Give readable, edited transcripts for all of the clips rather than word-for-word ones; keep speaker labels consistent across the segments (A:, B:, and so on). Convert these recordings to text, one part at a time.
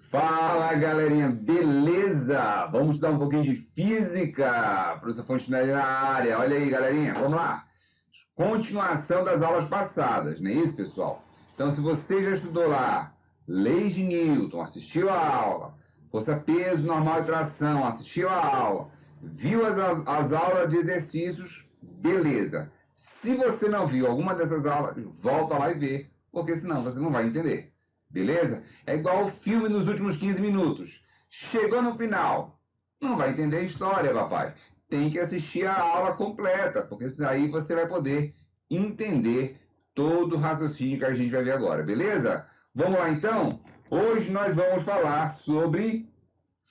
A: Fala, galerinha, beleza? Vamos estudar um pouquinho de física. Professor Fontenelle na área. Olha aí, galerinha, vamos lá. Continuação das aulas passadas, não é isso, pessoal? Então, se você já estudou lá leis de Newton, assistiu a aula, força, peso, normal e tração, assistiu a aula, viu as aulas de exercícios, beleza. Se você não viu alguma dessas aulas, volta lá e vê, porque senão você não vai entender. Beleza? É igual o filme nos últimos 15 minutos. Chegou no final, não vai entender a história, papai. Tem que assistir a aula completa, porque aí você vai poder entender todo o raciocínio que a gente vai ver agora, beleza? Vamos lá então? Hoje nós vamos falar sobre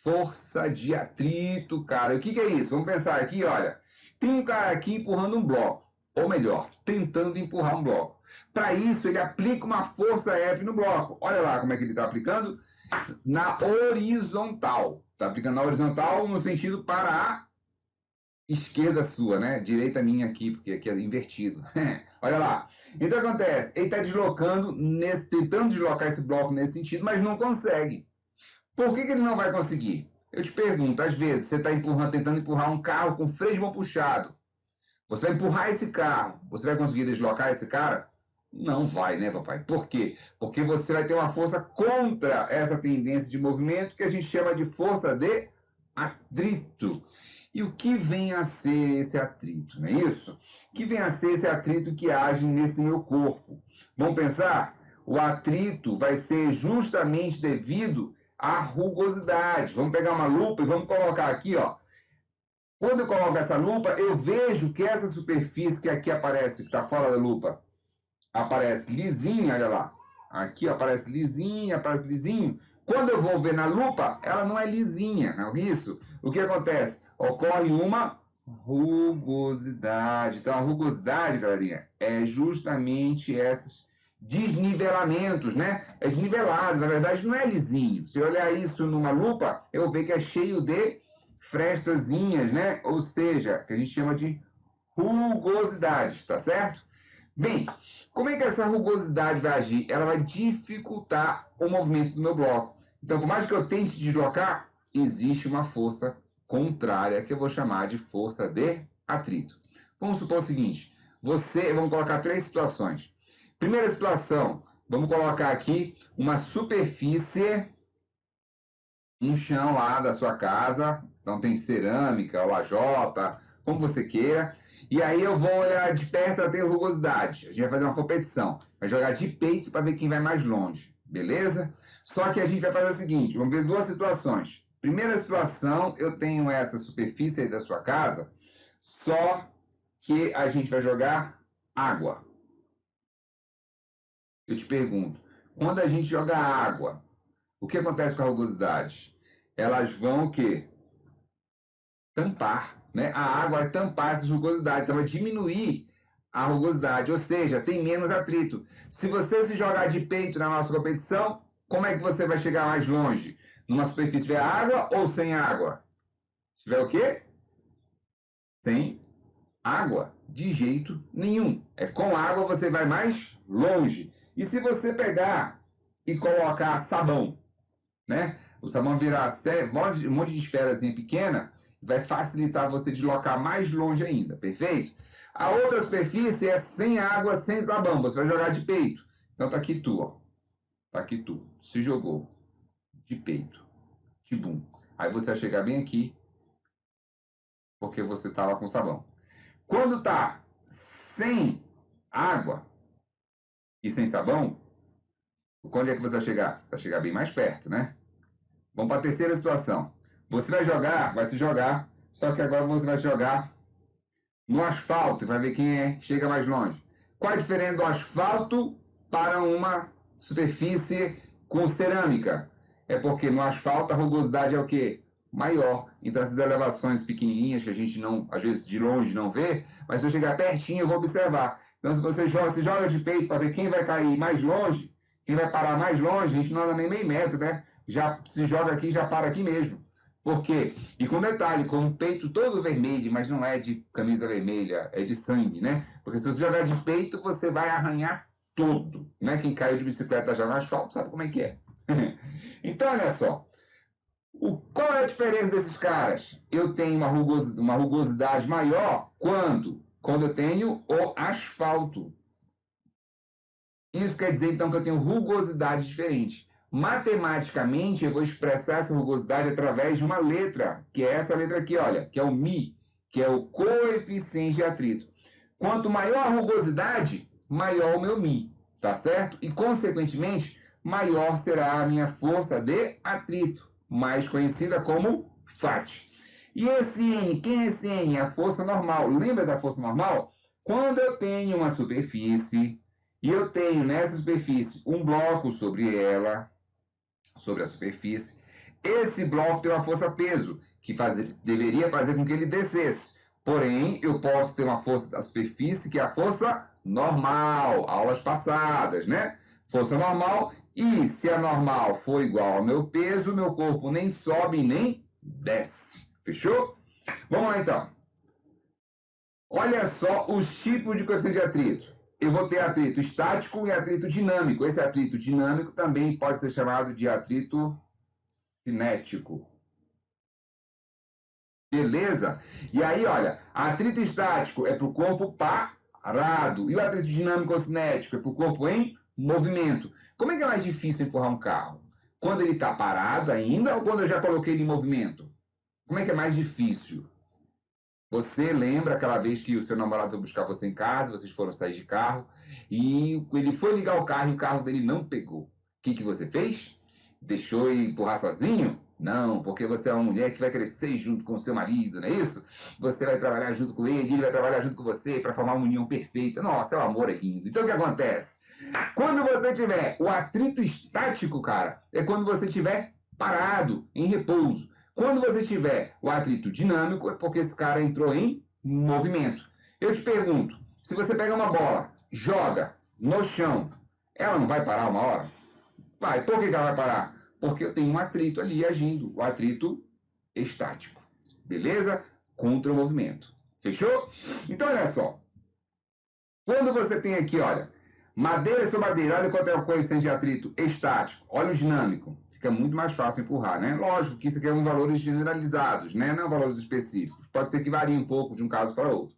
A: força de atrito, cara. O que é isso? Vamos pensar aqui, olha. Tem um cara aqui empurrando um bloco, ou melhor, tentando empurrar um bloco. Para isso, ele aplica uma força F no bloco. Olha lá como é que ele está aplicando. Na horizontal. Está aplicando na horizontal no sentido para a esquerda sua, né? Direita minha aqui, porque aqui é invertido. Olha lá. Então, acontece. Ele está deslocando, tentando deslocar esse bloco nesse sentido, mas não consegue. Por que ele não vai conseguir? Eu te pergunto, às vezes, você está tentando empurrar um carro com freio de mão puxado. Você vai empurrar esse carro. Você vai conseguir deslocar esse cara? Não vai, né, papai? Por quê? Porque você vai ter uma força contra essa tendência de movimento que a gente chama de força de atrito. E o que vem a ser esse atrito, não é isso? O que vem a ser esse atrito que age nesse meu corpo? Vamos pensar? O atrito vai ser justamente devido à rugosidade. Vamos pegar uma lupa e vamos colocar aqui, ó. Quando eu coloco essa lupa, eu vejo que essa superfície que aqui aparece, que está fora da lupa, aparece lisinha, olha lá. Aqui aparece lisinha, aparece lisinho. Quando eu vou ver na lupa, ela não é lisinha, não é isso? O que acontece? Ocorre uma rugosidade. Então, a rugosidade, galerinha, é justamente esses desnivelamentos, né? É desnivelado, na verdade não é lisinho. Se eu olhar isso numa lupa, eu vou ver que é cheio de frestazinhas, né? Ou seja, que a gente chama de rugosidade, tá certo? Bem, como é que essa rugosidade vai agir? Ela vai dificultar o movimento do meu bloco. Então, por mais que eu tente deslocar, existe uma força contrária que eu vou chamar de força de atrito. Vamos supor o seguinte, vamos colocar três situações. Primeira situação, vamos colocar aqui uma superfície, um chão lá da sua casa, então tem cerâmica, lajota, como você queira. E aí eu vou olhar de perto até a rugosidade. A gente vai fazer uma competição. Vai jogar de peito para ver quem vai mais longe. Beleza? Só que a gente vai fazer o seguinte. Vamos ver duas situações. Primeira situação, eu tenho essa superfície aí da sua casa. Só que a gente vai jogar água. Eu te pergunto. Quando a gente joga água, o que acontece com a rugosidade? Elas vão o quê? Tampar. Né? A água vai tampar essa rugosidade, então vai diminuir a rugosidade, ou seja, tem menos atrito. Se você se jogar de peito na nossa competição, como é que você vai chegar mais longe? Numa superfície tiver água ou sem água? Se tiver o quê? Sem água, de jeito nenhum. É com água você vai mais longe. E se você pegar e colocar sabão, né? O sabão virar um monte de esferazinha pequena, vai facilitar você deslocar mais longe ainda, perfeito? A outra superfície é sem água, sem sabão, você vai jogar de peito. Então tá aqui tu, ó. Tá aqui tu, se jogou de peito, tibum. Aí você vai chegar bem aqui, porque você tava com sabão. Quando tá sem água e sem sabão, quando é que você vai chegar? Você vai chegar bem mais perto, né? Vamos para a terceira situação. Você vai se jogar, só que agora você vai se jogar no asfalto e vai ver quem chega mais longe. Qual a diferença do asfalto para uma superfície com cerâmica? É porque no asfalto a rugosidade é o quê? Maior. Então essas elevações pequenininhas que a gente não, às vezes de longe não vê, mas se eu chegar pertinho eu vou observar. Então se você se joga de peito para ver quem vai cair mais longe, quem vai parar mais longe, a gente não anda nem meio metro, né? Já se joga aqui, já para aqui mesmo. Por quê? E com detalhe, com o peito todo vermelho, mas não é de camisa vermelha, é de sangue, né? Porque se você jogar de peito, você vai arranhar todo, né? Quem caiu de bicicleta já no asfalto sabe como é que é. Então, olha só. Qual é a diferença desses caras? Eu tenho uma rugosidade maior quando eu tenho o asfalto. Isso quer dizer, então, que eu tenho rugosidade diferente. Matematicamente, eu vou expressar essa rugosidade através de uma letra, que é essa letra aqui, olha, que é o Mi, que é o coeficiente de atrito. Quanto maior a rugosidade, maior o meu Mi, tá certo? E, consequentemente, maior será a minha força de atrito, mais conhecida como FAT. E esse N, quem é esse N? É a força normal. Lembra da força normal? Quando eu tenho uma superfície e eu tenho nessa superfície um bloco sobre ela, sobre a superfície, esse bloco tem uma força-peso, que deveria fazer com que ele descesse. Porém, eu posso ter uma força da superfície, que é a força normal, aulas passadas, né? Força normal, e se a normal for igual ao meu peso, meu corpo nem sobe nem desce. Fechou? Vamos lá então. Olha só os tipos de coeficiente de atrito. Eu vou ter atrito estático e atrito dinâmico. Esse atrito dinâmico também pode ser chamado de atrito cinético. Beleza? E aí, olha, atrito estático é para o corpo parado. E o atrito dinâmico ou cinético é para o corpo em movimento. Como é que é mais difícil empurrar um carro? Quando ele está parado ainda ou quando eu já coloquei ele em movimento? Como é que é mais difícil? Você lembra aquela vez que o seu namorado foi buscar você em casa, vocês foram sair de carro, e ele foi ligar o carro e o carro dele não pegou. O que você fez? Deixou ele empurrar sozinho? Não, porque você é uma mulher que vai crescer junto com o seu marido, não é isso? Você vai trabalhar junto com ele vai trabalhar junto com você para formar uma união perfeita. Nossa, é o amor é lindo. Então o que acontece? Quando você tiver o atrito estático, cara, é quando você estiver parado, em repouso. Quando você tiver o atrito dinâmico, é porque esse cara entrou em movimento. Eu te pergunto, se você pega uma bola, joga no chão, ela não vai parar uma hora? Vai. Por que ela vai parar? Porque eu tenho um atrito ali agindo, o atrito estático. Beleza? Contra o movimento. Fechou? Então, olha só. Quando você tem aqui, olha, madeira sobre madeira, olha quanto é o coeficiente de atrito estático, olha o dinâmico. Fica muito mais fácil empurrar, né? Lógico que isso aqui são valores generalizados, né? Não valores específicos. Pode ser que varie um pouco de um caso para outro.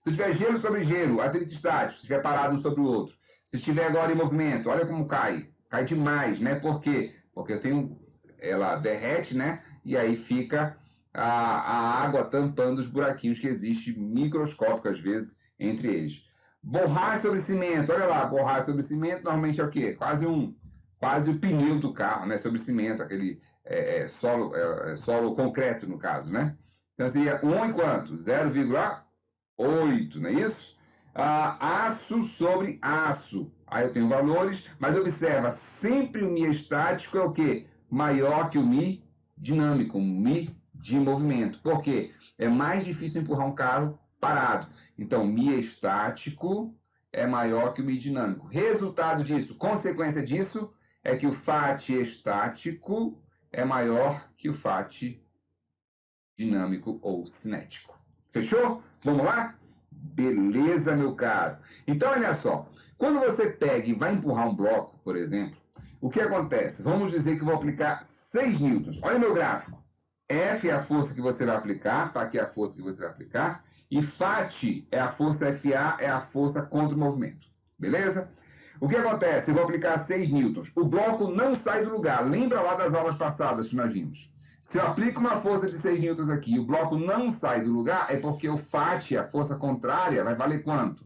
A: Se tiver gelo sobre gelo, atrito estático, se estiver parado um sobre o outro. Se estiver agora em movimento, olha como cai. Cai demais, né? Por quê? Porque eu tenho... Ela derrete, né? E aí fica a água tampando os buraquinhos que existem microscópicos, às vezes, entre eles. Borracha sobre cimento, olha lá, borracha sobre cimento normalmente é o quê? Quase o pneu do carro, né? Sobre cimento, aquele solo concreto, no caso, né? Então seria 1 e quanto? 0,8, não é isso? Aço sobre aço. Aí eu tenho valores, mas observa, sempre o Mi estático é o quê? Maior que o Mi dinâmico, o Mi de movimento. Por quê? É mais difícil empurrar um carro parado. Então, Mi estático é maior que o Mi dinâmico. Resultado disso, consequência disso, é que o FAT estático é maior que o FAT dinâmico ou cinético. Fechou? Vamos lá? Beleza, meu caro. Então, olha só. Quando você pega e vai empurrar um bloco, por exemplo, o que acontece? Vamos dizer que eu vou aplicar 6 newtons. Olha o meu gráfico. F é a força que você vai aplicar, tá aqui a força que você vai aplicar, e FAT é a força FA, é a força contra o movimento. Beleza? O que acontece? Eu vou aplicar 6 newtons. O bloco não sai do lugar. Lembra lá das aulas passadas que nós vimos? Se eu aplico uma força de 6 newtons aqui e o bloco não sai do lugar, é porque o FAT, a força contrária, vai valer quanto?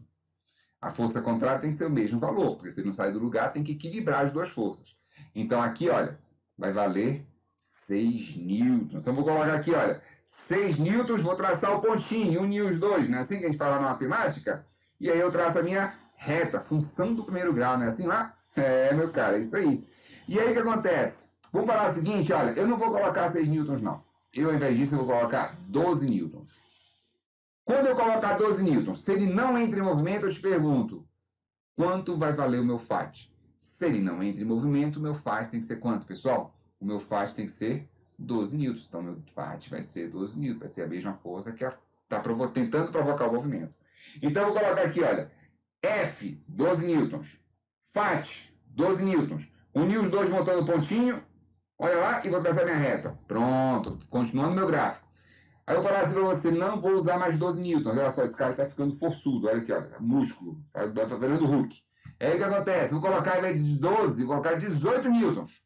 A: A força contrária tem que ser o mesmo valor, porque se ele não sai do lugar, tem que equilibrar as duas forças. Então aqui, olha, vai valer 6 newtons. Então vou colocar aqui, olha, 6 newtons, vou traçar o pontinho, unir os dois, não é assim que a gente fala na matemática? E aí eu traço a minha reta, função do primeiro grau, não é assim lá? É, meu cara, é isso aí. E aí o que acontece? Vamos falar o seguinte, olha, eu não vou colocar 6 newtons, não. Eu, ao invés disso, eu vou colocar 12 newtons. Quando eu colocar 12 newtons, se ele não entra em movimento, eu te pergunto, quanto vai valer o meu FAT? Se ele não entra em movimento, o meu FAT tem que ser quanto, pessoal? O meu FAT tem que ser 12 newtons. Então, o meu FAT vai ser 12 newtons, vai ser a mesma força que está tentando provocar o movimento. Então, eu vou colocar aqui, olha, F, 12 newtons. FAT, 12 newtons. Unir os dois montando pontinho, olha lá, e vou traçar minha reta. Pronto, continuando meu gráfico. Aí eu vou falar assim para você, não vou usar mais 12 newtons. Olha só, esse cara está ficando forçudo, olha aqui, olha, músculo, tá virando Hulk. Aí o que acontece? Vou colocar, ao invés de 12, vou colocar 18 newtons.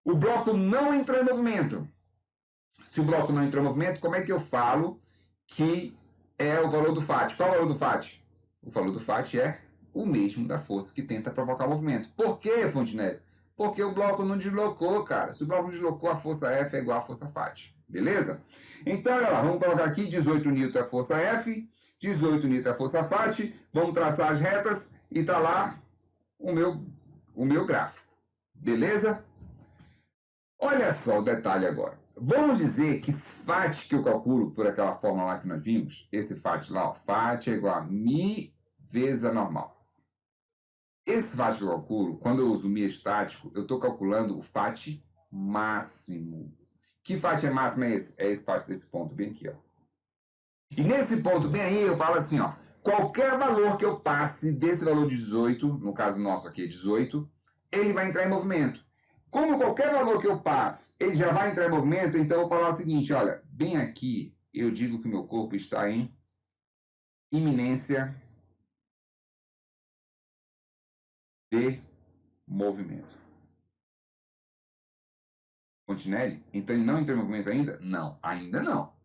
A: O bloco não entrou em movimento. Se o bloco não entrou em movimento, como é que eu falo que é o valor do FAT? Qual é o valor do FAT? O valor do FAT é o mesmo da força que tenta provocar o movimento. Por quê, Fontenelle? Porque o bloco não deslocou, cara. Se o bloco não deslocou, a força F é igual à força FAT. Beleza? Então, olha lá, vamos colocar aqui 18 N é a força F, 18 N é a força FAT. Vamos traçar as retas e tá lá o meu gráfico. Beleza? Olha só o detalhe agora. Vamos dizer que esse FAT que eu calculo por aquela fórmula lá que nós vimos, esse FAT lá, ó, FAT é igual a μ vezes a normal. Esse FAT que eu calculo, quando eu uso μ estático, eu estou calculando o FAT máximo. Que FAT é máximo é esse? É esse FAT desse ponto bem aqui, ó. E nesse ponto bem aí eu falo assim, ó, qualquer valor que eu passe desse valor de 18, no caso nosso aqui é 18, ele vai entrar em movimento. Como qualquer valor que eu passe, ele já vai entrar em movimento, então eu vou falar o seguinte, olha, bem aqui eu digo que o meu corpo está em iminência de movimento. Fontenelle? Então ele não entrou em movimento ainda? Não, ainda não.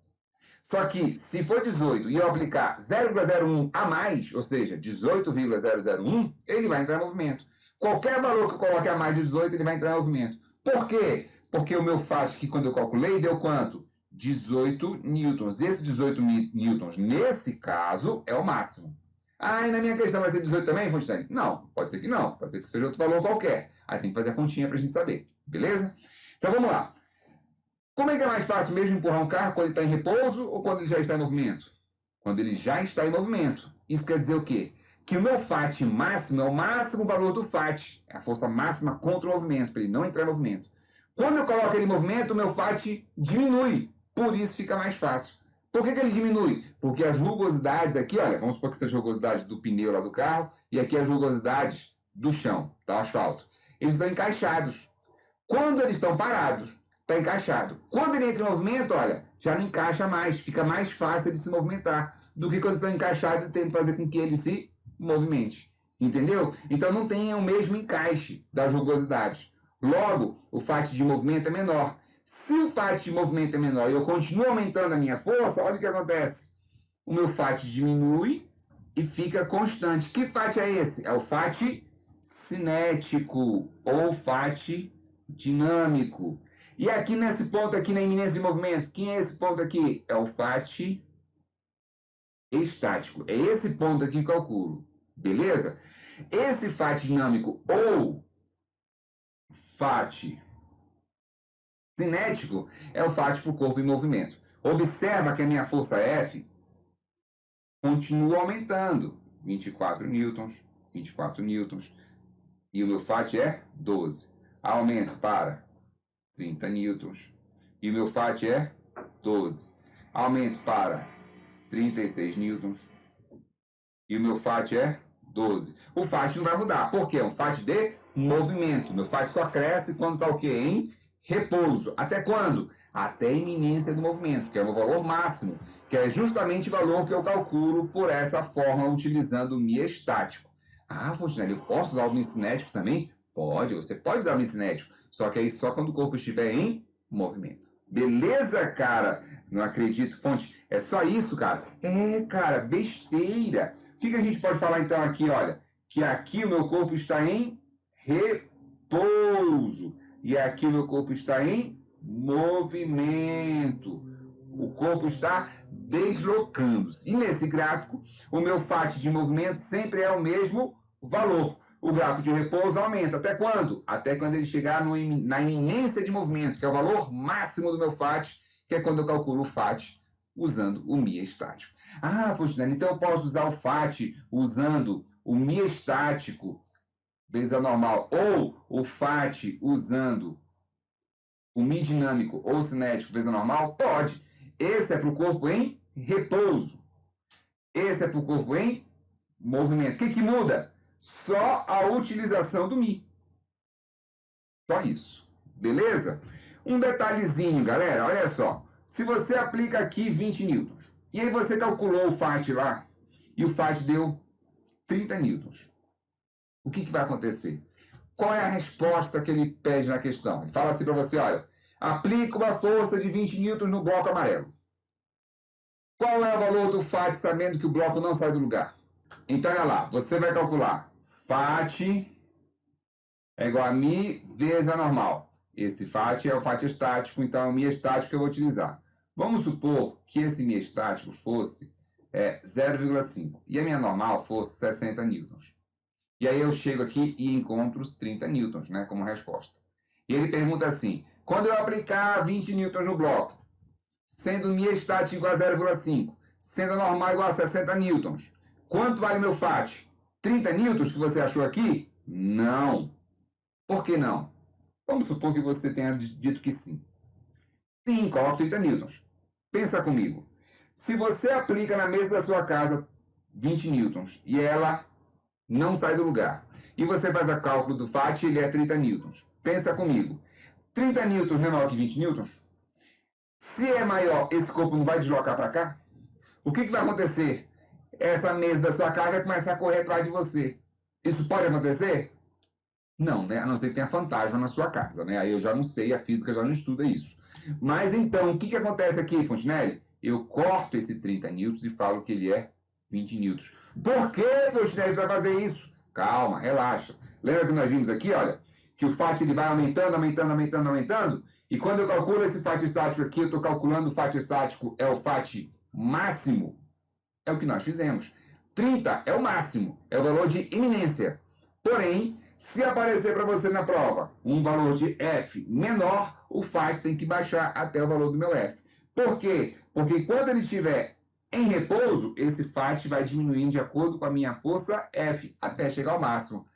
A: Só que se for 18 e eu aplicar 0,01 a mais, ou seja, 18,001, ele vai entrar em movimento. Qualquer valor que eu coloque a mais de 18, ele vai entrar em movimento. Por quê? Porque o meu FAT aqui, quando eu calculei, deu quanto? 18 newtons. Esse 18 newtons, nesse caso, é o máximo. Ah, e na minha questão vai ser 18 também, Fontenelle? Não, pode ser que não. Pode ser que seja outro valor qualquer. Aí tem que fazer a continha para a gente saber. Beleza? Então vamos lá. Como é que é mais fácil mesmo empurrar um carro quando ele está em repouso ou quando ele já está em movimento? Quando ele já está em movimento. Isso quer dizer o quê? Que o meu FAT máximo é o máximo valor do FAT, é a força máxima contra o movimento, para ele não entrar em movimento. Quando eu coloco ele em movimento, o meu FAT diminui, por isso fica mais fácil. Por que ele diminui? Porque as rugosidades aqui, olha, vamos supor que sejam rugosidades do pneu lá do carro, e aqui as rugosidades do chão, do asfalto. Eles estão encaixados. Quando eles estão parados, está encaixado. Quando ele entra em movimento, olha, já não encaixa mais, fica mais fácil de se movimentar do que quando estão encaixados e tentam fazer com que ele se movimente. Entendeu? Então não tem o mesmo encaixe das rugosidades. Logo, o FAT de movimento é menor. Se o FAT de movimento é menor e eu continuo aumentando a minha força, olha o que acontece. O meu FAT diminui e fica constante. Que FAT é esse? É o FAT cinético ou FAT dinâmico. E aqui nesse ponto aqui na iminência de movimento, quem é esse ponto aqui? É o FAT estático. É esse ponto aqui que eu calculo. Beleza? Esse FAT dinâmico ou FAT cinético é o FAT para o corpo em movimento. Observa que a minha força F continua aumentando. 24 newtons, 24 newtons. E o meu FAT é 12. Aumento para 30 newtons. E o meu FAT é 12. Aumento para 36 newtons. E o meu FAT é 12. O FAT não vai mudar. Por quê? É um FAT de movimento. Meu FAT só cresce quando está o quê? Em repouso. Até quando? Até a iminência do movimento, que é o meu valor máximo, que é justamente o valor que eu calculo por essa forma utilizando o μ estático. Ah, Fontenelle, eu posso usar o μ cinético também? Pode, você pode usar o μ cinético. Só que aí só quando o corpo estiver em movimento. Beleza, cara? Não acredito, Fonte. É só isso, cara? É, cara, besteira. O que a gente pode falar então aqui, olha? Que aqui o meu corpo está em repouso. E aqui o meu corpo está em movimento. O corpo está deslocando-se. E nesse gráfico, o meu FAT de movimento sempre é o mesmo valor. O gráfico de repouso aumenta. Até quando? Até quando ele chegar na iminência de movimento, que é o valor máximo do meu FAT, que é quando eu calculo o FAT usando o μ estático. Ah, Fontenelle, então eu posso usar o FAT usando o μ estático vezes a normal, ou o FAT usando o μ dinâmico ou cinético vezes a normal? Pode. Esse é para o corpo em repouso. Esse é para o corpo em movimento. O que muda? Só a utilização do μ. Só isso. Beleza? Um detalhezinho, galera, olha só. Se você aplica aqui 20 newtons, e aí você calculou o FAT lá, e o FAT deu 30 newtons, o que vai acontecer? Qual é a resposta que ele pede na questão? Ele fala assim para você, olha, aplica uma força de 20 newtons no bloco amarelo. Qual é o valor do FAT sabendo que o bloco não sai do lugar? Então, olha lá, você vai calcular FAT é igual a μ vezes a normal. Esse FAT é o FAT estático, então é o μ estático que eu vou utilizar. Vamos supor que esse μ estático fosse 0,5 e a minha normal fosse 60 newtons. E aí eu chego aqui e encontro os 30 newtons, né, como resposta. E ele pergunta assim, quando eu aplicar 20 newtons no bloco, sendo μ estático igual a 0,5, sendo a normal igual a 60 newtons, quanto vale meu FAT? 30 newtons que você achou aqui? Não. Por que não? Vamos supor que você tenha dito que sim. Sim, coloca 30 newtons. Pensa comigo. Se você aplica na mesa da sua casa 20 newtons e ela não sai do lugar, e você faz o cálculo do FAT, ele é 30 newtons. Pensa comigo. 30 newtons não é maior que 20 newtons? Se é maior, esse corpo não vai deslocar para cá? O que vai acontecer? Essa mesa da sua casa vai começar a correr atrás de você. Isso pode acontecer? Não, né? A não ser que tenha fantasma na sua casa, né? Aí eu já não sei, a física já não estuda isso. Mas então, o que acontece aqui, Fontenelle? Eu corto esse 30 newtons e falo que ele é 20 newtons. Por que, Fontenelle, você vai fazer isso? Calma, relaxa. Lembra que nós vimos aqui, olha, que o FAT ele vai aumentando, aumentando, aumentando, aumentando? E quando eu calculo esse FAT estático aqui, eu estou calculando o FAT estático é o FAT máximo. É o que nós fizemos. 30 é o máximo, é o valor de iminência. Porém, se aparecer para você na prova um valor de F menor, o FAT tem que baixar até o valor do meu F. Por quê? Porque quando ele estiver em repouso, esse FAT vai diminuindo de acordo com a minha força F, até chegar ao máximo.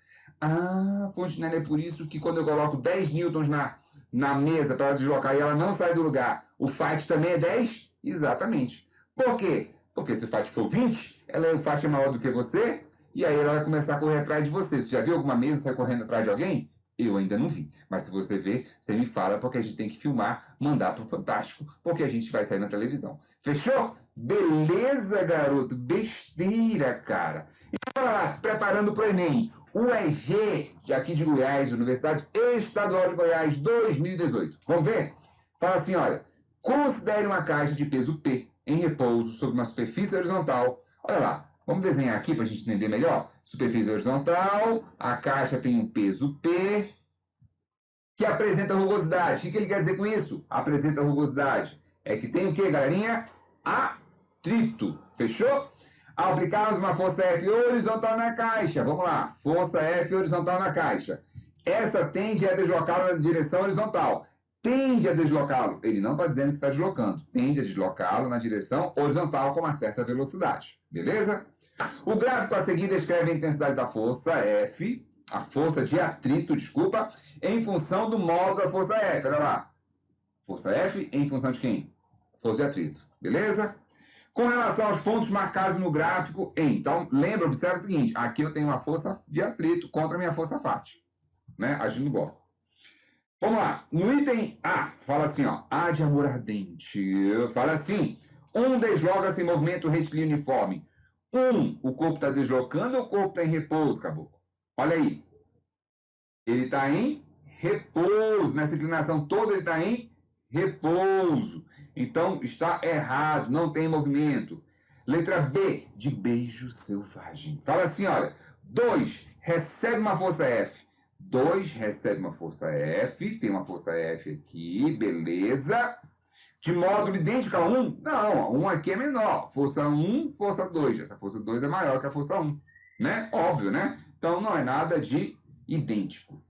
A: Ah, Fontenelle, é por isso que quando eu coloco 10 newtons na mesa para ela deslocar e ela não sai do lugar, o FAT também é 10? Exatamente. Por quê? Porque se o FAT for 20, o FAT é maior do que você, e aí ela vai começar a correr atrás de você. Você já viu alguma mesa sair correndo atrás de alguém? Eu ainda não vi. Mas se você ver, você me fala, porque a gente tem que filmar, mandar pro Fantástico, porque a gente vai sair na televisão. Fechou? Beleza, garoto? Besteira, cara. Então, olha lá, preparando pro Enem. UEG, aqui de Goiás, Universidade Estadual de Goiás, 2018. Vamos ver? Fala assim, olha. Considere uma caixa de peso P em repouso sobre uma superfície horizontal. Olha lá, vamos desenhar aqui para a gente entender melhor. Superfície horizontal, a caixa tem um peso P, que apresenta rugosidade. O que ele quer dizer com isso? Apresenta rugosidade. É que tem o que, galerinha? Atrito. Fechou? Ao aplicarmos uma força F horizontal na caixa, vamos lá, força F horizontal na caixa. Essa tende a deslocá-lo na direção horizontal. Tende a deslocá-lo. Ele não está dizendo que está deslocando. Tende a deslocá-lo na direção horizontal com uma certa velocidade. Beleza? O gráfico a seguir descreve a intensidade da força F, a força de atrito, desculpa, em função do módulo da força F. Olha lá. Força F em função de quem? Força de atrito. Beleza? Com relação aos pontos marcados no gráfico, então, lembra, observa o seguinte, aqui eu tenho uma força de atrito contra a minha força FAT, né, agindo no bloco. Vamos lá, no item A, fala assim, ó, A de amor ardente, fala assim, desloca-se em movimento retilíneo uniforme. O corpo está deslocando ou o corpo está em repouso, caboclo? Olha aí, ele está em repouso, nessa inclinação toda ele está em repouso. Então, está errado, não tem movimento. Letra B, de beijo selvagem. Fala assim, olha, 2, recebe uma força F. 2 recebe uma força F, tem uma força F aqui, beleza. De módulo idêntico a 1? Não, 1 aqui é menor. Força 1, força 2. Essa força 2 é maior que a força 1, né? Óbvio, né? Então, não é nada de idêntico.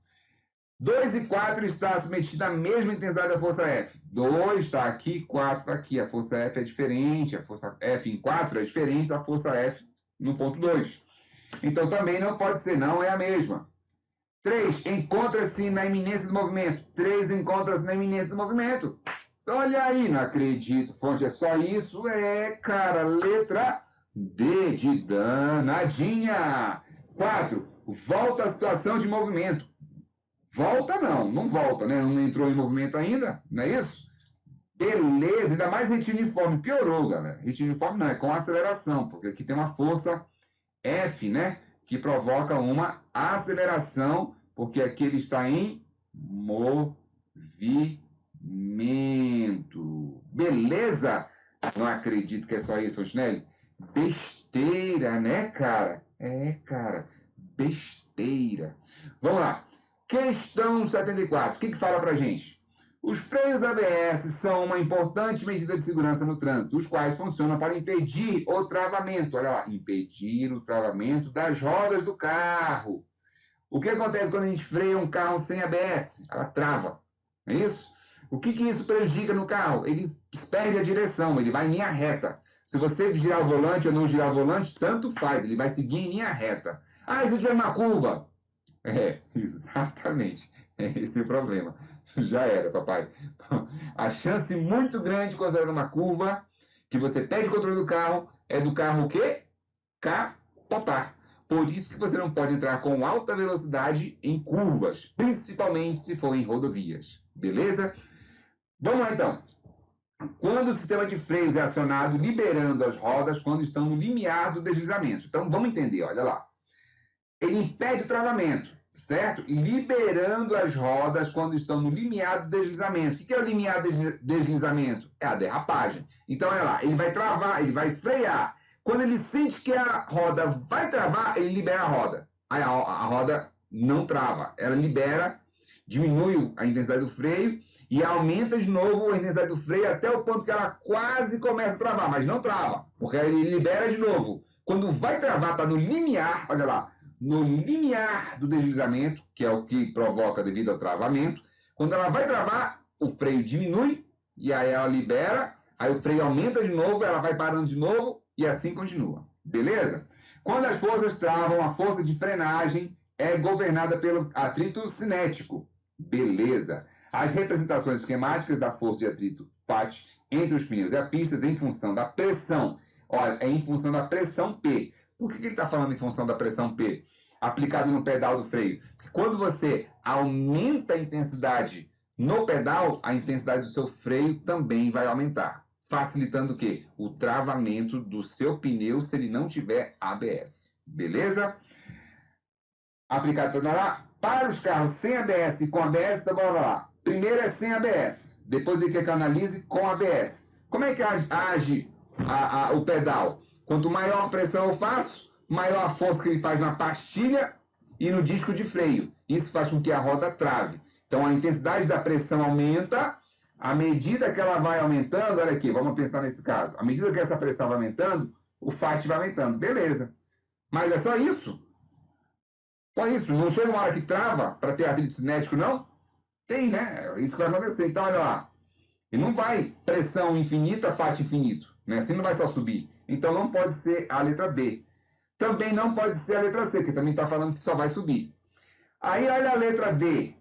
A: 2 e 4 está submetido à mesma intensidade da força F. 2 está aqui, 4 está aqui. A força F é diferente, a força F em 4 é diferente da força F no ponto 2. Então também não pode ser, não é a mesma. 3 encontra-se na iminência do movimento. 3 encontra-se na iminência do movimento. Olha aí, não acredito. Fonte é só isso? É, cara, letra D de danadinha. 4, volta à situação de movimento. Volta não, não volta, né? Não entrou em movimento ainda, não é isso? Beleza, ainda mais retiniforme. Piorou, galera. Retiniforme não, é com aceleração, porque aqui tem uma força F, né? Que provoca uma aceleração, porque aqui ele está em movimento. Beleza? Não acredito que é só isso, Fontenelle. Besteira, né, cara? É, cara, besteira. Vamos lá. Questão 74. O que fala pra gente? Os freios ABS são uma importante medida de segurança no trânsito, os quais funcionam para impedir o travamento. Olha lá, impedir o travamento das rodas do carro. O que acontece quando a gente freia um carro sem ABS? Ela trava, não é isso? O que isso prejudica no carro? Ele perde a direção, ele vai em linha reta. Se você girar o volante ou não girar o volante, tanto faz, ele vai seguir em linha reta. Ah, e se tiver uma curva? É, exatamente. É esse o problema. Já era, papai. A chance muito grande quando você vai numa curva, que você perde o controle do carro, é do carro o quê? Capotar. Por isso que você não pode entrar com alta velocidade em curvas, principalmente se for em rodovias. Beleza? Vamos lá então. Quando o sistema de freios é acionado, liberando as rodas quando estão no limiar do deslizamento. Então vamos entender, olha lá. Ele impede o travamento, certo? Liberando as rodas quando estão no limiar do deslizamento. O que é o limiar do deslizamento? É a derrapagem. Então, olha lá, ele vai travar, ele vai frear. Quando ele sente que a roda vai travar, ele libera a roda. Aí a roda não trava, ela libera, diminui a intensidade do freio e aumenta de novo a intensidade do freio até o ponto que ela quase começa a travar, mas não trava, porque ele libera de novo. Quando vai travar, está no limiar, olha lá, no limiar do deslizamento, que é o que provoca devido ao travamento. Quando ela vai travar, o freio diminui e aí ela libera, aí o freio aumenta de novo, ela vai parando de novo e assim continua. Beleza? Quando as forças travam, a força de frenagem é governada pelo atrito cinético. Beleza. As representações esquemáticas da força de atrito FAT entre os pneus e as pistas em função da pressão. Olha, é em função da pressão P. Por que ele está falando em função da pressão P? Aplicado no pedal do freio. Porque quando você aumenta a intensidade no pedal, a intensidade do seu freio também vai aumentar. Facilitando o quê? O travamento do seu pneu se ele não tiver ABS. Beleza? Aplicado para os carros sem ABS e com ABS, então bora lá. Primeiro é sem ABS. Depois ele quer que eu analise com ABS. Como é que age o pedal? Quanto maior pressão eu faço, maior a força que ele faz na pastilha e no disco de freio. Isso faz com que a roda trave. Então a intensidade da pressão aumenta. À medida que ela vai aumentando, olha aqui, vamos pensar nesse caso. À medida que essa pressão vai aumentando, o FAT vai aumentando. Beleza. Mas é só isso? Só isso? Não chega uma hora que trava para ter atrito cinético, não? Tem, né? Isso que vai acontecer. Então, olha lá. E não vai pressão infinita, FAT infinito. Né? Assim não vai só subir. Então não pode ser a letra B. Também não pode ser a letra C, que também está falando que só vai subir. Aí olha a letra D.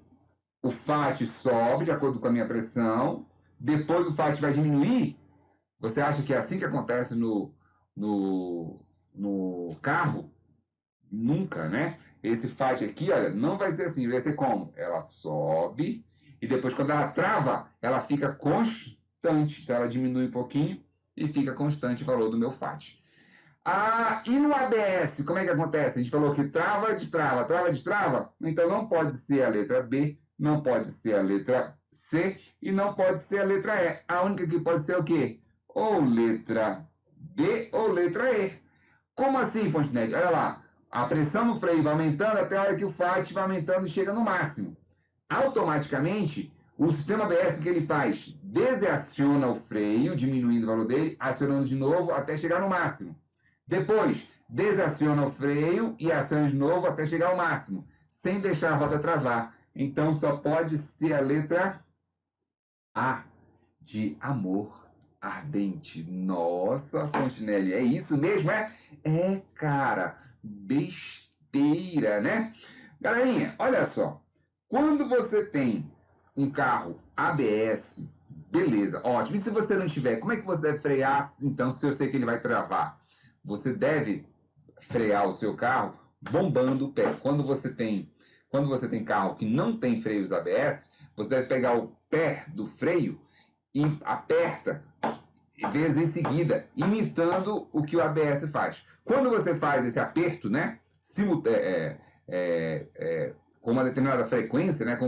A: O FAT sobe de acordo com a minha pressão. Depois o FAT vai diminuir. Você acha que é assim que acontece no carro? Nunca, né? Esse FAT aqui, olha, não vai ser assim. Vai ser como? Ela sobe e depois quando ela trava, ela fica constante. Então ela diminui um pouquinho e fica constante o valor do meu FAT. E no ABS, como é que acontece? A gente falou que trava, destrava. Então não pode ser a letra B, não pode ser a letra C e não pode ser a letra E. A única que pode ser o quê? Ou letra D ou letra E. Como assim, Fontenelle? Olha lá, a pressão no freio vai aumentando até a hora que o FAT vai aumentando e chega no máximo. Automaticamente, o sistema ABS, o que ele faz? Desaciona o freio, diminuindo o valor dele, acionando de novo até chegar no máximo. Depois, desaciona o freio e aciona de novo até chegar ao máximo, sem deixar a roda travar. Então, só pode ser a letra A, de amor ardente. Nossa, Fontenelle, é isso mesmo, é? É, cara, besteira, né? Galerinha, olha só. Quando você tem um carro ABS, beleza, ótimo. E se você não tiver, como é que você deve frear, então, se eu sei que ele vai travar? Você deve frear o seu carro bombando o pé. Quando quando você tem carro que não tem freios ABS, você deve pegar o pé do freio e aperta vezes em seguida, imitando o que o ABS faz. Quando você faz esse aperto, né, com uma determinada frequência, né,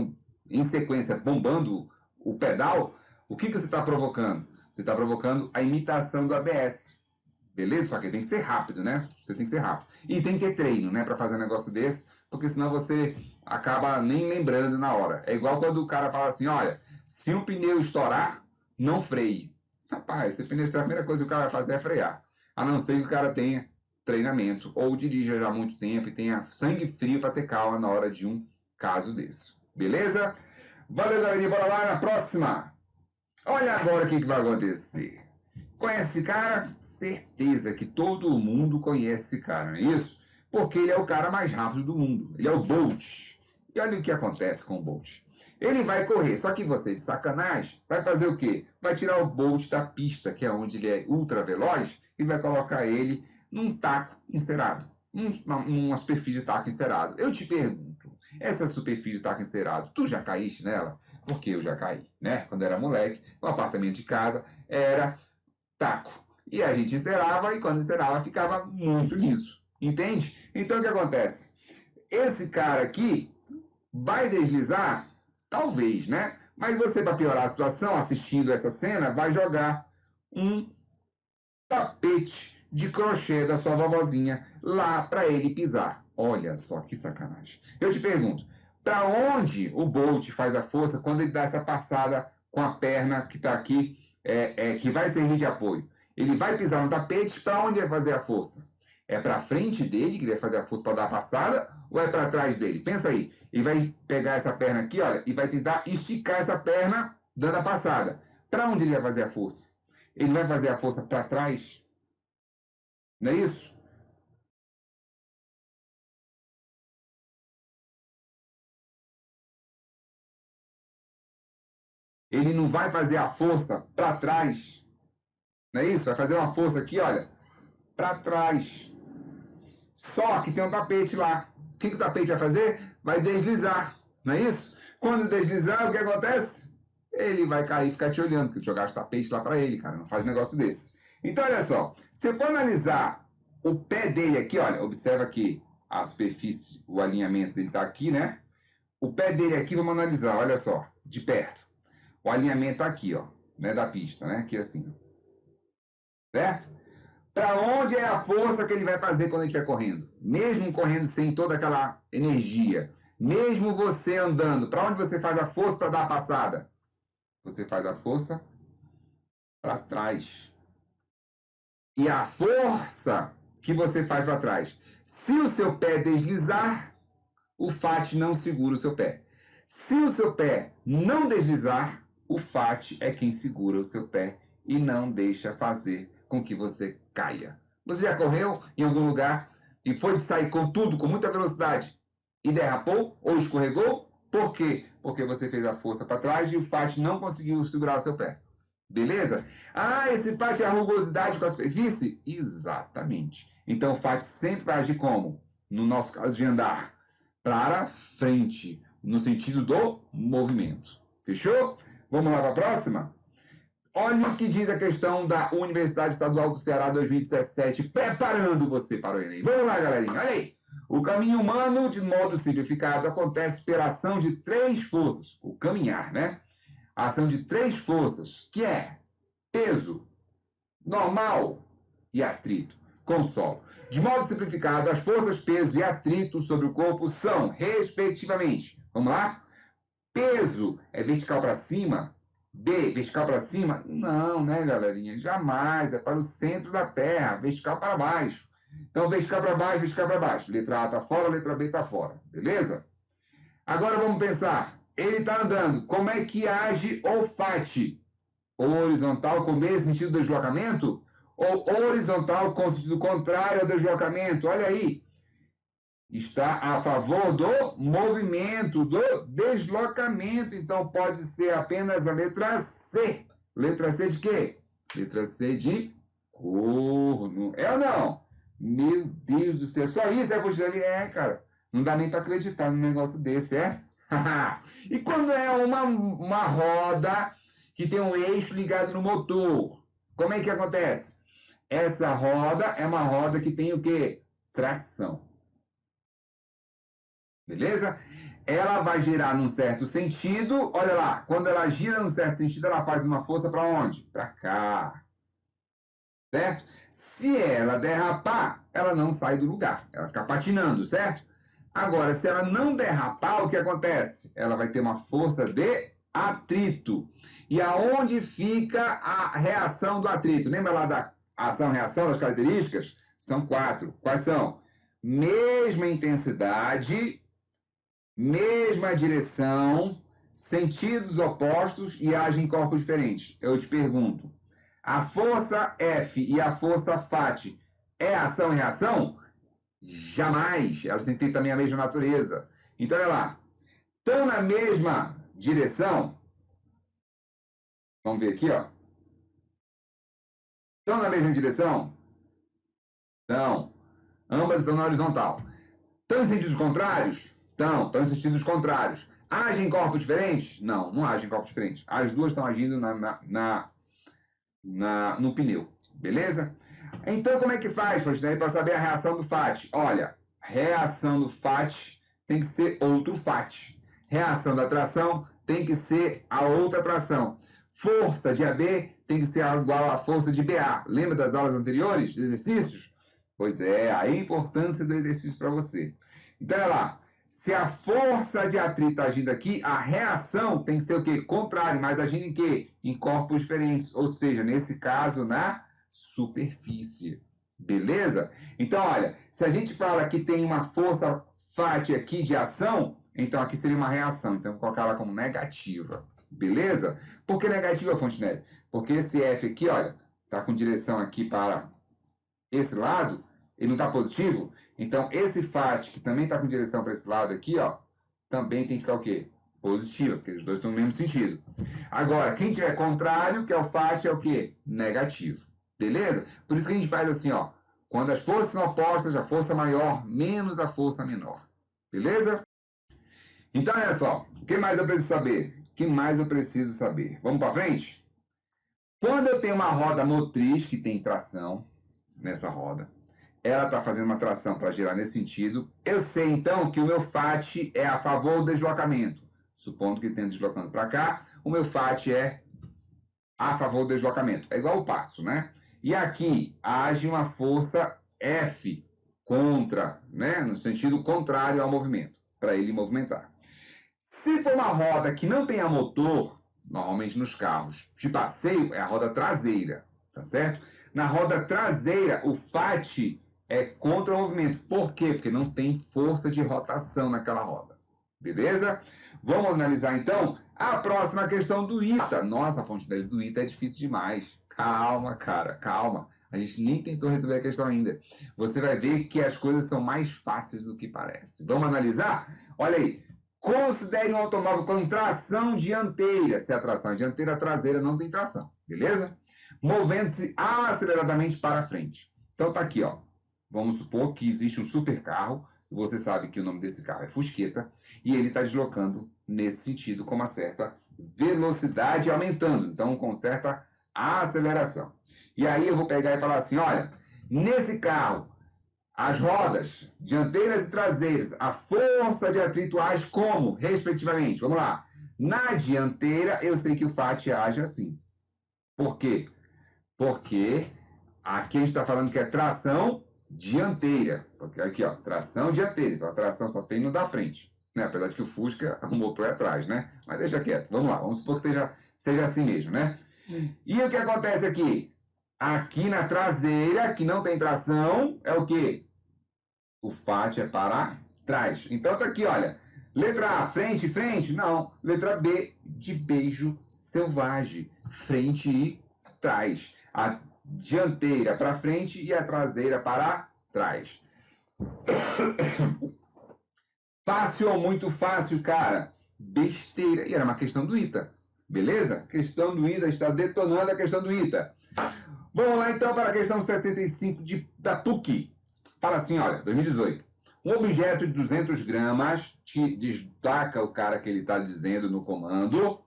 A: em sequência, bombando o pedal, o que você está provocando? Você está provocando a imitação do ABS. Beleza? Só que tem que ser rápido, né? Você tem que ser rápido. E tem que ter treino, né, para fazer um negócio desse, porque senão você acaba nem lembrando na hora. É igual quando o cara fala assim, olha, se um pneu estourar, não freie. Rapaz, se o pneu estourar, a primeira coisa que o cara vai fazer é frear. A não ser que o cara tenha treinamento, ou dirija já há muito tempo e tenha sangue frio para ter calma na hora de um caso desse. Beleza? Valeu, galerinha. Bora lá na próxima. Olha agora o que vai acontecer. Conhece esse cara? Certeza que todo mundo conhece esse cara, não é isso? Porque ele é o cara mais rápido do mundo. Ele é o Bolt. E olha o que acontece com o Bolt. Ele vai correr, só que você, de sacanagem, vai fazer o quê? Vai tirar o Bolt da pista, que é onde ele é ultra veloz, e vai colocar ele num taco encerado. Uma superfície de taco encerado. Eu te pergunto, essa superfície de taco encerado, tu já caíste nela? Porque eu já caí, né? Quando era moleque, o apartamento de casa era taco. E a gente encerava, e quando encerava ficava muito liso. Entende? Então o que acontece? Esse cara aqui vai deslizar? Talvez, né? Mas você, para piorar a situação, assistindo essa cena, vai jogar um tapete de crochê da sua vovozinha lá para ele pisar. Olha só que sacanagem. Eu te pergunto, para onde o Bolt faz a força quando ele dá essa passada com a perna que está aqui, que vai servir de apoio? Ele vai pisar no tapete, para onde vai fazer a força? É para frente dele, que ele vai fazer a força para dar a passada, ou é para trás dele? Pensa aí. Ele vai pegar essa perna aqui, olha, e vai tentar esticar essa perna dando a passada. Para onde ele vai fazer a força? Ele vai fazer a força para trás? Não é isso? Ele não vai fazer a força para trás. Não é isso? Vai fazer uma força aqui, olha, para trás. Só que tem um tapete lá. O que o tapete vai fazer? Vai deslizar. Não é isso? Quando deslizar, o que acontece? Ele vai cair e ficar te olhando, porque jogar o tapete lá para ele, cara. Não faz um negócio desse. Então, olha só. Se eu for analisar o pé dele aqui, olha, observa que a superfície, o alinhamento dele está aqui, né? O pé dele aqui, vamos analisar, olha só, de perto. O alinhamento tá aqui, ó, né, da pista, né? Aqui assim, certo? Para onde é a força que ele vai fazer quando ele estiver correndo? Mesmo correndo sem toda aquela energia, mesmo você andando, para onde você faz a força para dar a passada? Você faz a força para trás. E a força que você faz para trás, se o seu pé deslizar, o FAT não segura o seu pé. Se o seu pé não deslizar, o FAT é quem segura o seu pé e não deixa fazer com que você caia. Você já correu em algum lugar e foi sair com tudo, com muita velocidade, e derrapou ou escorregou? Por quê? Porque você fez a força para trás e o FAT não conseguiu segurar o seu pé. Beleza? Ah, esse FAT é a rugosidade com a superfície? Exatamente. Então o FAT sempre vai agir como? No nosso caso de andar, para frente, no sentido do movimento. Fechou? Vamos lá para a próxima? Olha o que diz a questão da Universidade Estadual do Ceará 2017, preparando você para o Enem. Vamos lá, galerinha, olha aí. O caminho humano, de modo simplificado, acontece pela ação de três forças. O caminhar, né? A ação de três forças, que é peso, normal e atrito, com solo. De modo simplificado, as forças peso e atrito sobre o corpo são, respectivamente, vamos lá? Peso é vertical para cima, B, vertical para cima? Não, né, galerinha? Jamais, é para o centro da Terra, vertical para baixo. Então, vertical para baixo, vertical para baixo. Letra A está fora, letra B está fora, beleza? Agora vamos pensar, ele está andando, como é que age o FAT? Horizontal com o mesmo sentido do deslocamento? Ou horizontal com o sentido contrário ao deslocamento? Olha aí. Está a favor do movimento, do deslocamento. Então pode ser apenas a letra C. Letra C de quê? Letra C de corno. É ou não? Meu Deus do céu. Só isso é fugir ali? É, cara. Não dá nem para acreditar num negócio desse, é? E quando é uma roda que tem um eixo ligado no motor, como é que acontece? Essa roda é uma roda que tem o quê? Tração. Beleza? Ela vai girar num certo sentido. Olha lá, quando ela gira num certo sentido, ela faz uma força para onde? Para cá. Certo? Se ela derrapar, ela não sai do lugar. Ela fica patinando, certo? Agora, se ela não derrapar, o que acontece? Ela vai ter uma força de atrito. E aonde fica a reação do atrito? Lembra lá da ação-reação, das características? São 4. Quais são? Mesma intensidade, mesma direção, sentidos opostos e agem em corpos diferentes. Eu te pergunto, a força F e a força FAT é ação e reação? Jamais. Elas têm que ter também a mesma natureza. Então, olha lá. Estão na mesma direção? Vamos ver aqui, ó. Estão na mesma direção? Não. Ambas estão na horizontal. Estão em sentidos contrários? Estão em sentidos contrários. Agem em corpos diferentes? Não, não agem em corpos diferentes. As duas estão agindo no pneu. Beleza? Então, como é que faz, para saber a reação do FAT? Olha, reação do FAT tem que ser outro FAT. Reação da tração tem que ser a outra tração. Força de AB tem que ser igual à força de BA. Lembra das aulas anteriores, dos exercícios? Pois é, a importância do exercício para você. Então, olha lá. Se a força de atrito está agindo aqui, a reação tem que ser o quê? Contrário, mas agindo em quê? Em corpos diferentes. Ou seja, nesse caso, na superfície. Beleza? Então, olha, se a gente fala que tem uma força FAT aqui de ação, então aqui seria uma reação. Então, vou colocar ela como negativa. Beleza? Por que negativa, Fontenelle? Porque esse F aqui, olha, está com direção aqui para esse lado, ele não está positivo. Então, esse FAT, que também está com direção para esse lado aqui, ó, também tem que ficar o quê? Positiva, porque os dois estão no mesmo sentido. Agora, quem tiver contrário, que é o FAT, é o quê? Negativo. Beleza? Por isso que a gente faz assim, ó. Quando as forças são opostas, a força maior menos a força menor. Beleza? Então, olha só. O que mais eu preciso saber? O que mais eu preciso saber? Vamos para frente? Quando eu tenho uma roda motriz que tem tração nessa roda, ela está fazendo uma tração para girar nesse sentido, eu sei então que o meu FAT é a favor do deslocamento. Supondo que tenha deslocando para cá, o meu FAT é a favor do deslocamento. É igual o passo, né? E aqui age uma força F contra, né? No sentido contrário ao movimento, para ele movimentar. Se for uma roda que não tenha motor, normalmente nos carros de passeio é a roda traseira, tá certo? Na roda traseira, o FAT é contra o movimento. Por quê? Porque não tem força de rotação naquela roda. Beleza? Vamos analisar então a próxima questão do ITA. Nossa, a fonte do ITA é difícil demais. Calma, cara, calma. A gente nem tentou resolver a questão ainda. Você vai ver que as coisas são mais fáceis do que parece. Vamos analisar? Olha aí. Considere um automóvel com tração dianteira. Se a tração é dianteira, a traseira não tem tração. Beleza? Movendo-se aceleradamente para frente. Então tá aqui, ó. Vamos supor que existe um supercarro. Você sabe que o nome desse carro é Fusqueta. E ele está deslocando nesse sentido com uma certa velocidade aumentando. Então, com certa aceleração. E aí eu vou pegar e falar assim, olha, nesse carro, as rodas dianteiras e traseiras, a força de atrito age como, respectivamente? Vamos lá. Na dianteira, eu sei que o FAT age assim. Por quê? Porque aqui a gente está falando que é tração dianteira. Porque aqui, ó, tração dianteira. Então, a tração só tem no da frente. Né? Apesar de que o Fusca, o motor é atrás, né? Mas deixa quieto. Vamos lá. Vamos supor que seja assim mesmo, né? E o que acontece aqui? Aqui na traseira, que não tem tração, é o quê? O FAT é para trás. Então tá aqui, olha. Letra A, frente, frente? Não. Letra B, de beijo selvagem. Frente e trás. A dianteira para frente e a traseira para trás. Fácil ou muito fácil, cara? Besteira. E era uma questão do ITA. Beleza? Questão do ITA está detonando a questão do ITA. Vamos lá então para a questão 75 da PUC. Fala assim, olha, 2018. Um objeto de 200 gramas, te destaca o cara que ele está dizendo no comando,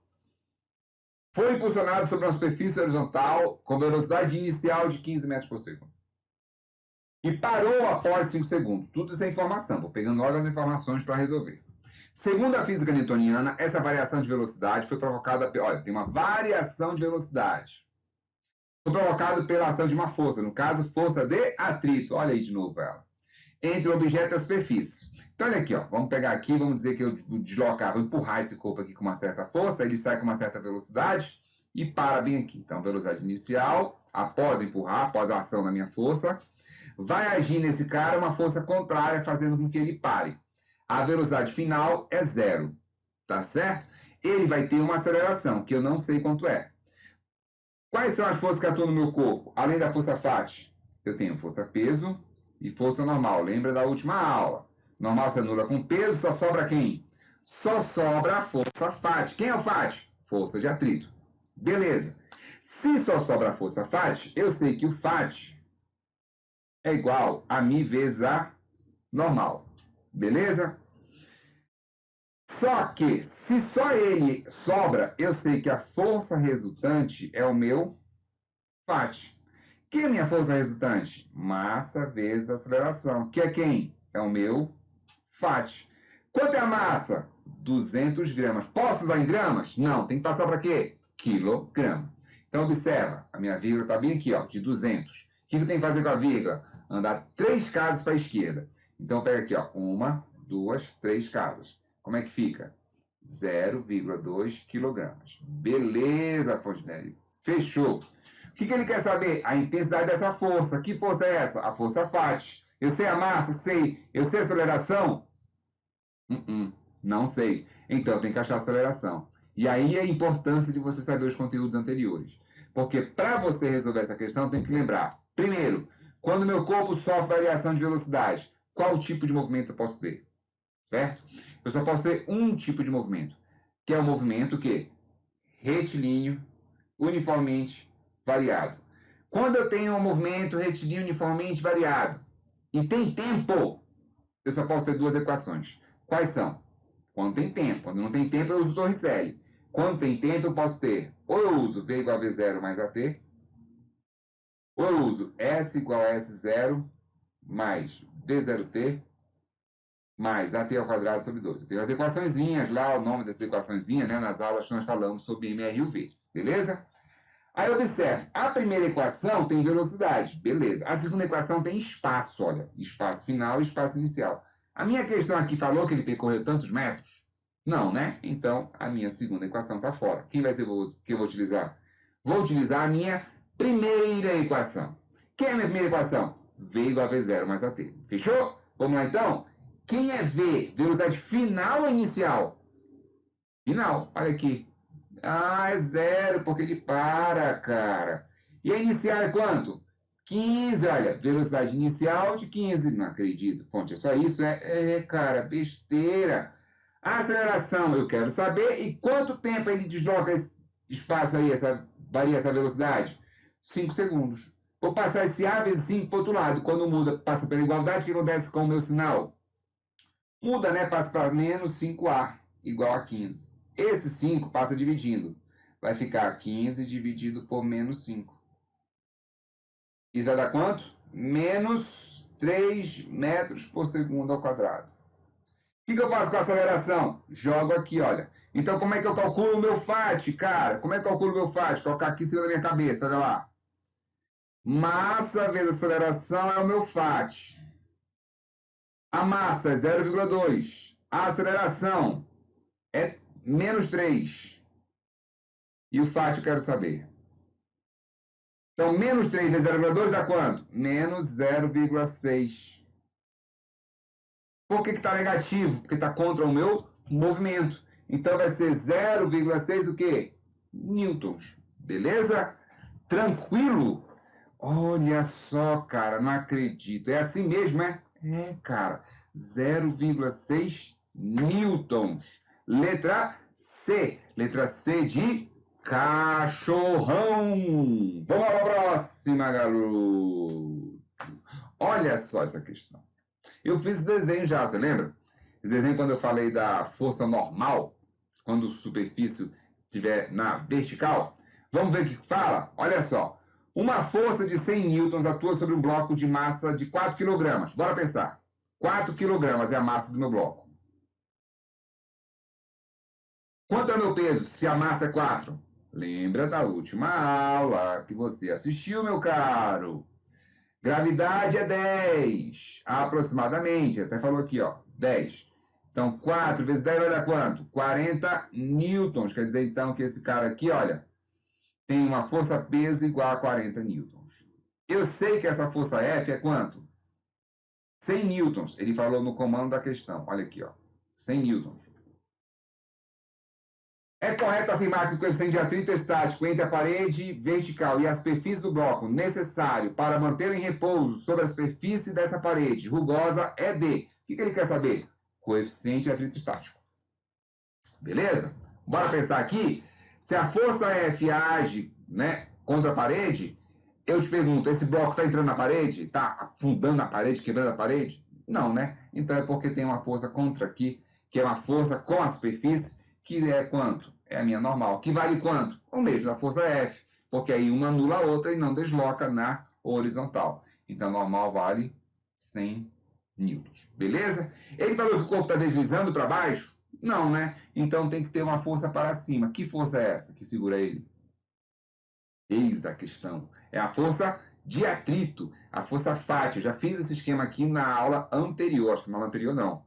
A: foi impulsionado sobre uma superfície horizontal com velocidade inicial de 15 metros por segundo. E parou após 5 segundos. Tudo isso é informação. Vou pegando logo as informações para resolver. Segundo a física newtoniana, essa variação de velocidade foi provocada... Olha, tem uma variação de velocidade. Foi provocada pela ação de uma força. No caso, força de atrito. Olha aí de novo ela. Entre o objeto e a superfície. Então, olha aqui, ó. Vamos pegar aqui, vamos dizer que eu vou deslocar, vou empurrar esse corpo aqui com uma certa força, ele sai com uma certa velocidade e para bem aqui. Então, velocidade inicial, após empurrar, após a ação da minha força, vai agir nesse cara uma força contrária, fazendo com que ele pare. A velocidade final é 0, tá certo? Ele vai ter uma aceleração, que eu não sei quanto é. Quais são as forças que atuam no meu corpo? Além da força Fat, eu tenho força-peso e força normal. Lembra da última aula? Normal se anula com peso, só sobra quem? Só sobra a força Fat. Quem é o Fat? Força de atrito. Beleza. Se só sobra a força Fat, eu sei que o Fat é igual a μ vezes a normal. Beleza? Só que, se só ele sobra, eu sei que a força resultante é o meu Fat. Que é a minha força resultante? Massa vezes aceleração. Que é quem? É o meu Fat. Quanto é a massa? 200 gramas. Posso usar em gramas? Não. Tem que passar para quê? Quilograma. Então, observa. A minha vírgula está bem aqui, ó, de 200. O que eu tenho que fazer com a vírgula? Andar 3 casas para a esquerda. Então, pega aqui, ó, 1, 2, 3 casas. Como é que fica? 0,2 quilogramas. Beleza, Fontenelle. Fechou. O que ele quer saber? A intensidade dessa força. Que força é essa? A força Fat. Eu sei a massa? Sei. Eu sei a aceleração? Não sei. Então, tem que achar a aceleração. E aí a importância de você saber os conteúdos anteriores. Porque para você resolver essa questão, tem que lembrar. Primeiro, quando meu corpo sofre variação de velocidade, qual tipo de movimento eu posso ter? Certo? Eu só posso ter um tipo de movimento, que é o movimento que? Retilíneo, uniformemente variado. Quando eu tenho um movimento retilíneo uniformemente variado e tem tempo, eu só posso ter 2 equações. Quais são? Quando tem tempo. Quando não tem tempo, eu uso Torricelli. Quando tem tempo, eu posso ter, ou eu uso V igual a V0 mais AT, ou eu uso S igual a S0 mais V0T mais AT ao quadrado sobre 2. Eu tenho as equaçõezinhas lá, o nome dessas equaçõezinhas, né, nas aulas que nós falamos sobre MR e V. Beleza? Aí observe, a primeira equação tem velocidade, beleza. A segunda equação tem espaço, olha, espaço final e espaço inicial. A minha questão aqui falou que ele percorreu tantos metros? Não, né? Então, a minha segunda equação está fora. Quem vai ser que eu vou utilizar? Vou utilizar a minha primeira equação. Quem é a minha primeira equação? V igual a V0 mais AT. Fechou? Vamos lá, então? Quem é V? Velocidade final ou inicial? Final, olha aqui. Ah, é 0, porque ele para, cara. E a inicial é quanto? 15, olha. Velocidade inicial de 15. Não acredito, fonte. É só isso? Cara, besteira. A aceleração, eu quero saber. E quanto tempo ele desloca esse espaço aí, varia essa velocidade? 5 segundos. Vou passar esse A vezes 5 para o outro lado. Quando muda, passa pela igualdade, o que acontece com o meu sinal? Muda, né? Passa para menos 5A, igual a 15. Esse 5 passa dividindo. Vai ficar 15 dividido por menos 5. Isso vai dar quanto? Menos 3 metros por segundo ao quadrado. O que eu faço com a aceleração? Jogo aqui, olha. Então, como é que eu calculo o meu Fat, cara? Como é que eu calculo o meu Fat? Colocar aqui em cima da minha cabeça, olha lá. Massa vezes aceleração é o meu Fat. A massa é 0,2. A aceleração é menos 3. E o Fat eu quero saber. Então, menos 3 vezes 0,2 dá quanto? Menos 0,6. Por que está negativo? Porque está contra o meu movimento. Então, vai ser 0,6 o quê? Newtons. Beleza? Tranquilo? Olha só, cara, não acredito. É assim mesmo, é? É, cara. 0,6 newtons. Letra C. Letra C de cachorrão. Vamos para a próxima, garoto. Olha só essa questão. Eu fiz esse desenho já, você lembra? Esse desenho quando eu falei da força normal, quando a superfície estiver na vertical. Vamos ver o que fala? Olha só. Uma força de 100 newtons atua sobre um bloco de massa de 4 kg. Bora pensar. 4 kg é a massa do meu bloco. Quanto é o meu peso se a massa é 4? Lembra da última aula que você assistiu, meu caro? Gravidade é 10, aproximadamente. Até falou aqui, ó, 10. Então, 4 vezes 10 vai dar quanto? 40 newtons. Quer dizer, então, que esse cara aqui, olha, tem uma força-peso igual a 40 newtons. Eu sei que essa força F é quanto? 100 newtons. Ele falou no comando da questão. Olha aqui, ó. 100 newtons. É correto afirmar que o coeficiente de atrito estático entre a parede vertical e a superfície do bloco necessário para manter em repouso sobre a superfície dessa parede rugosa é D. O que ele quer saber? Coeficiente de atrito estático. Beleza? Bora pensar aqui. Se a força F age, né, contra a parede, eu te pergunto, esse bloco está entrando na parede? Está afundando a parede, quebrando a parede? Não, né? Então é porque tem uma força contra aqui, que é uma força com a superfície, que é quanto? É a minha normal. Que vale quanto? O mesmo da força F, porque aí uma anula a outra e não desloca na horizontal. Então, normal vale 100 newtons. Beleza? Ele falou que o corpo está deslizando para baixo? Não, né? Então tem que ter uma força para cima. Que força é essa que segura ele? Eis a questão. É a força de atrito, a força Fat. Eu já fiz esse esquema aqui na aula anterior. Acho que na aula anterior não.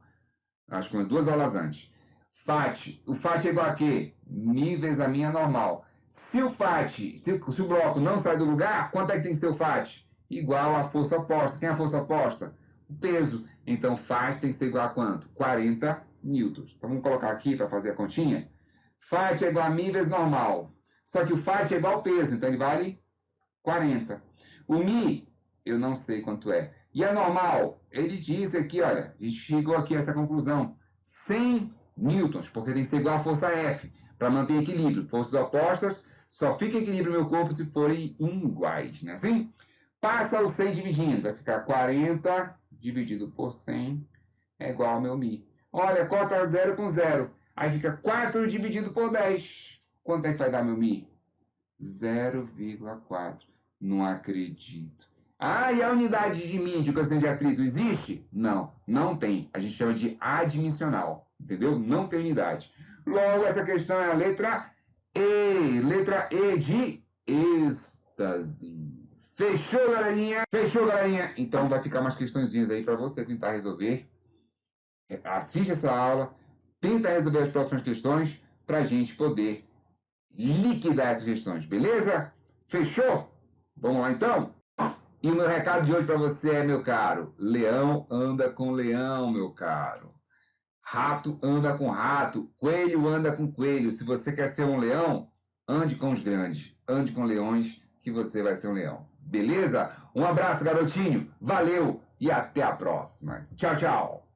A: Acho que umas 2 aulas antes. Fat. O Fat é igual a quê? Mi vezes a minha normal. Se o Fat, se o bloco não sai do lugar, quanto é que tem que ser o Fat? Igual à força oposta. Quem é a força oposta? O peso. Então, Fat tem que ser igual a quanto? 40 newtons. Então, vamos colocar aqui para fazer a continha. Fat é igual a Mi vezes normal. Só que o Fat é igual ao peso, então ele vale 40. O Mi, eu não sei quanto é. E a normal, ele diz aqui, olha, a gente chegou aqui a essa conclusão. 100 newtons, porque tem que ser igual à força F, para manter equilíbrio. Forças opostas, só fica equilíbrio no meu corpo se forem iguais, né? Assim, passa o 100 dividindo, vai ficar 40 dividido por 100 é igual ao meu Mi. Olha, corta 0 com 0. Aí fica 4 dividido por 10. Quanto é que vai dar meu Mi? 0,4. Não acredito. Ah, e a unidade de Mi, de coeficiente de atrito, existe? Não, não tem. A gente chama de adimensional, entendeu? Não tem unidade. Logo, essa questão é a letra E. Letra E de êxtase. Fechou, galerinha? Fechou, galerinha? Então vai ficar umas questõezinhas aí para você tentar resolver. Assiste essa aula, tenta resolver as próximas questões para a gente poder liquidar essas questões, beleza? Fechou? Vamos lá então? E o meu recado de hoje para você é, meu caro, leão anda com leão, meu caro. Rato anda com rato, coelho anda com coelho. Se você quer ser um leão, ande com os grandes, ande com leões, que você vai ser um leão. Beleza? Um abraço, garotinho. Valeu e até a próxima. Tchau, tchau.